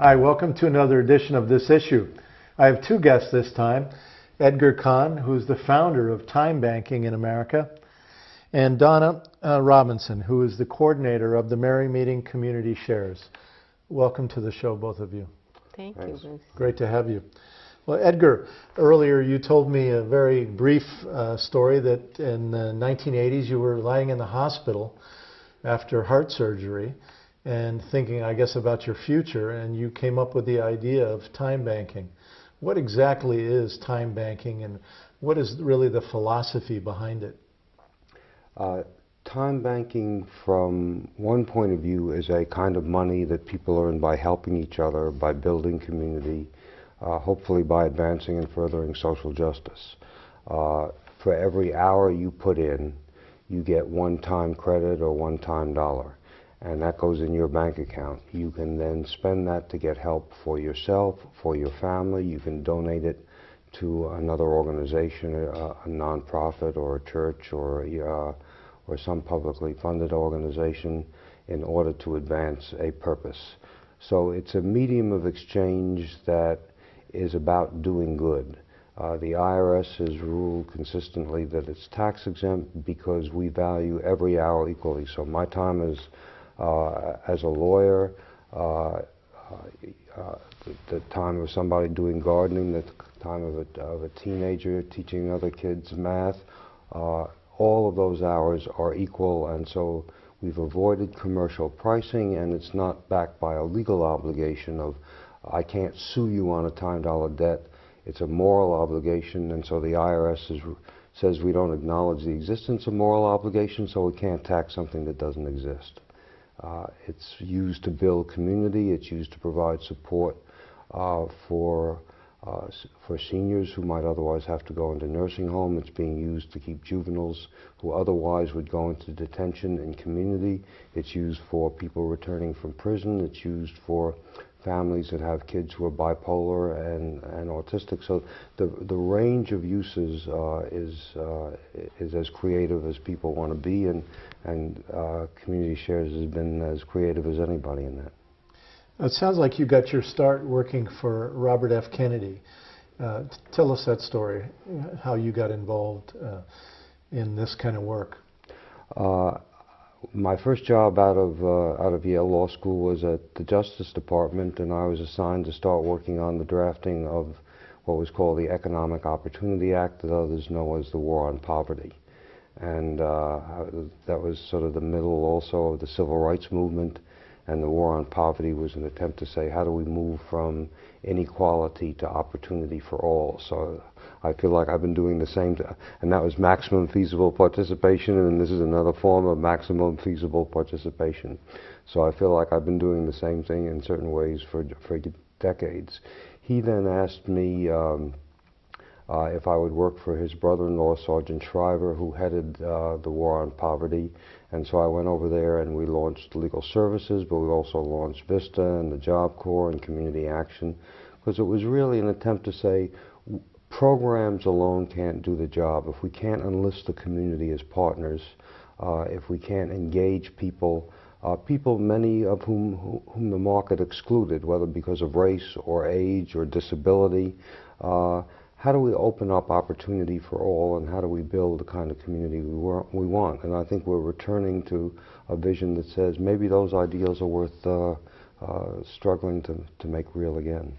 Hi, welcome to another edition of This Issue. I have two guests this time, Edgar Kahn, who's the founder of Time Banking in America, and Donna Robinson, who is the coordinator of the Merry Meeting Community Shares. Welcome to the show, both of you. Thank you, Bruce. Great to have you. Well, Edgar, earlier you told me a very brief story that in the 1980s you were lying in the hospital after heart surgery and thinking, I guess, about your future, and you came up with the idea of time banking. What exactly is time banking, and what is really the philosophy behind it? Time banking, from one point of view, is a kind of money that people earn by helping each other, by building community, hopefully by advancing and furthering social justice. For every hour you put in, you get one-time credit or one-time dollar, and that goes in your bank account. You can then spend that to get help for yourself, for your family. You can donate it to another organization, a nonprofit or a church or some publicly funded organization, in order to advance a purpose. So it's a medium of exchange that is about doing good. The IRS has ruled consistently that it's tax exempt because we value every hour equally. So my time as a lawyer, the time of somebody doing gardening, the time of a teenager teaching other kids math, all of those hours are equal, and so we've avoided commercial pricing, and it's not backed by a legal obligation of I can't sue you on a time dollar debt. It's a moral obligation, and so the IRS says we don't acknowledge the existence of moral obligation, so we can't tax something that doesn't exist. It's used to build community. It's used to provide support for seniors who might otherwise have to go into nursing home. It's being used to keep juveniles who otherwise would go into detention in community. It's used for people returning from prison. It's used for families that have kids who are bipolar and autistic. So the range of uses is as creative as people want to be, and Community Shares has been as creative as anybody in that. It sounds like you got your start working for Robert F. Kennedy. Tell us that story, how you got involved in this kind of work. My first job out of Yale Law School was at the Justice Department, and I was assigned to start working on the drafting of what was called the Economic Opportunity Act, that others know as the War on Poverty. And that was sort of the middle also of the Civil Rights Movement, and the War on Poverty was an attempt to say, how do we move from inequality to opportunity for all? So I feel like I've been doing the same, and that was maximum feasible participation, and this is another form of maximum feasible participation. So I feel like I've been doing the same thing in certain ways for decades. He then asked me if I would work for his brother-in-law, Sergeant Shriver, who headed the War on Poverty. And so I went over there and we launched Legal Services, but we also launched VISTA and the Job Corps and Community Action, because it was really an attempt to say programs alone can't do the job. If we can't enlist the community as partners, if we can't engage people, many of whom the market excluded, whether because of race or age or disability, how do we open up opportunity for all, and how do we build the kind of community we want? And I think we're returning to a vision that says maybe those ideals are worth struggling to make real again.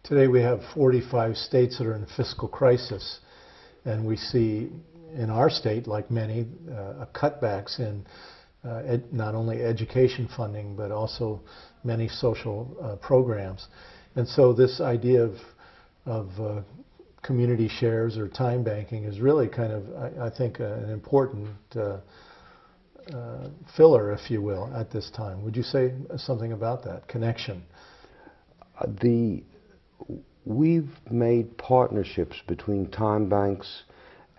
Today we have 45 states that are in fiscal crisis, and we see in our state, like many, cutbacks in not only education funding but also many social programs. And so this idea of community shares or time banking is really kind of, I think, an important filler, if you will, at this time. Would you say something about that connection? We've made partnerships between time banks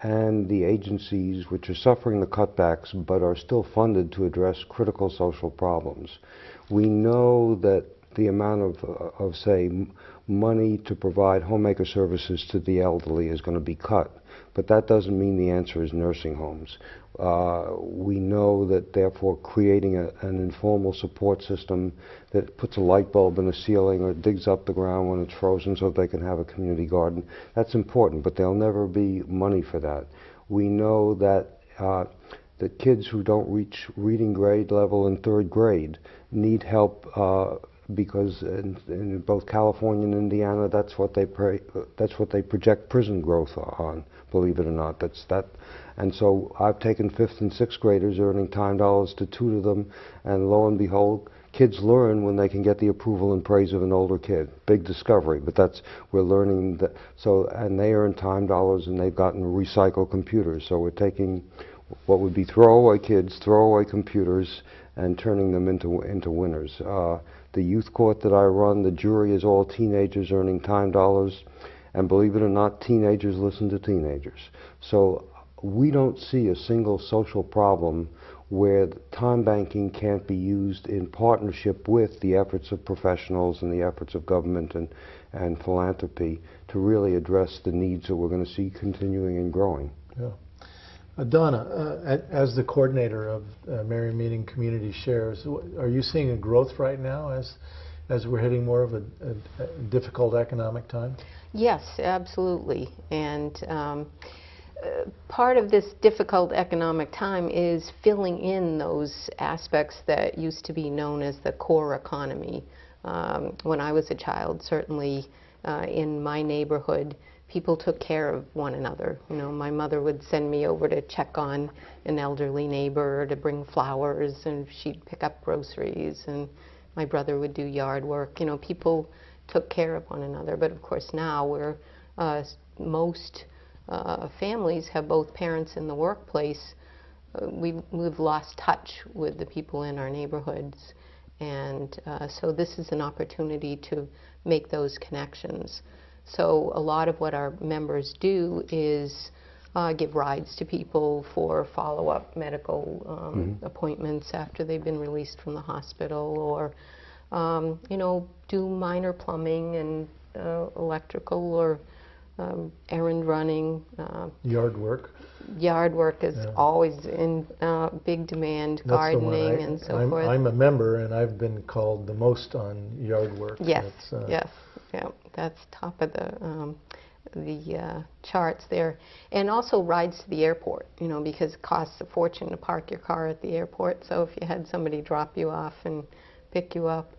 and the agencies which are suffering the cutbacks but are still funded to address critical social problems. We know that the amount of say, money to provide homemaker services to the elderly is going to be cut. But that doesn't mean the answer is nursing homes. We know that, therefore, creating an informal support system that puts a light bulb in the ceiling or digs up the ground when it's frozen so they can have a community garden, that's important, but there'll never be money for that. We know that that kids who don't reach reading grade level in 3rd grade need help because in both California and Indiana, that's what they project prison growth on. Believe it or not, and so I've taken 5th and 6th graders earning time dollars to tutor them, and lo and behold, kids learn when they can get the approval and praise of an older kid. Big discovery, but we're learning that. So, and they earn time dollars, and they've gotten recycled computers. So we're taking what would be throwaway kids, throwaway computers, and turning them into winners. The youth court that I run, the jury is all teenagers earning time dollars, and believe it or not, teenagers listen to teenagers. So we don't see a single social problem where time banking can't be used in partnership with the efforts of professionals and the efforts of government and philanthropy to really address the needs that we're going to see continuing and growing. Yeah. Donna, as the coordinator of Marion Meeting Community Shares, are you seeing a growth right now as we're hitting more of a difficult economic time? Yes, absolutely. And part of this difficult economic time is filling in those aspects that used to be known as the core economy. When I was a child, certainly in my neighborhood, people took care of one another. You know, my mother would send me over to check on an elderly neighbor, to bring flowers, and she'd pick up groceries, and my brother would do yard work. You know, people took care of one another. But of course now most families have both parents in the workplace. We've lost touch with the people in our neighborhoods, and so this is an opportunity to make those connections. So a lot of what our members do is give rides to people for follow-up medical appointments after they've been released from the hospital, or you know, do minor plumbing and electrical or errand running. Yard work. Yard work is always in big demand. That's gardening and so forth. I'm a member, and I've been called the most on yard work. Yes, yes, yeah, that's top of the charts there. And also rides to the airport, you know, because it costs a fortune to park your car at the airport. So if you had somebody drop you off and pick you up,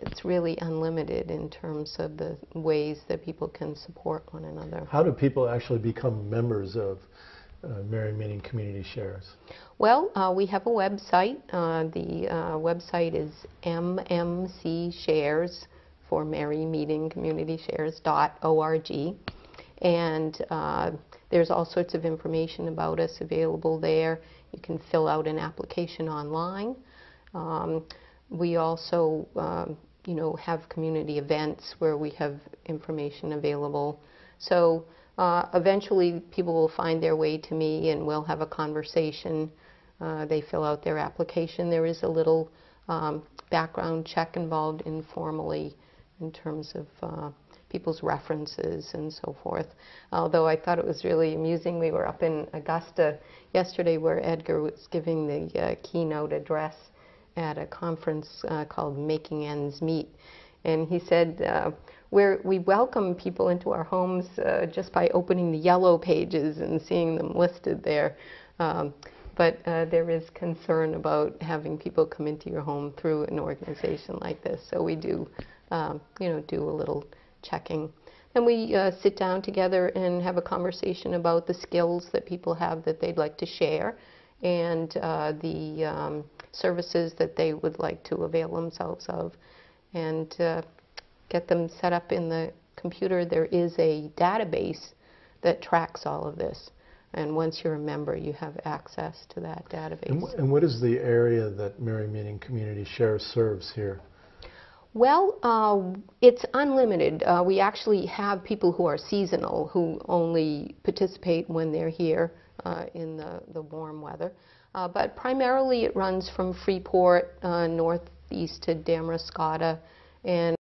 it's really unlimited in terms of the ways that people can support one another. How do people actually become members of Marion Meeting Community Shares? Well, we have a website. The website is MMC Shares for Marion Meeting Community Shares.org. And there's all sorts of information about us available there. You can fill out an application online. We also you know, have community events where we have information available. So eventually people will find their way to me and we'll have a conversation. They fill out their application. There is a little background check involved informally in terms of people's references and so forth. Although I thought it was really amusing, we were up in Augusta yesterday where Edgar was giving the keynote address at a conference called Making Ends Meet. And he said, we welcome people into our homes just by opening the yellow pages and seeing them listed there. But there is concern about having people come into your home through an organization like this. So we do, you know, do a little checking. Then we sit down together and have a conversation about the skills that people have that they'd like to share, and the services that they would like to avail themselves of, and get them set up in the computer. There is a database that tracks all of this, and once you're a member, you have access to that database. And what is the area that Marion Meeting Community Shares serves here? Well, it's unlimited. We actually have people who are seasonal, who only participate when they're here in the warm weather. But primarily it runs from Freeport north northeast to Damariscotta, and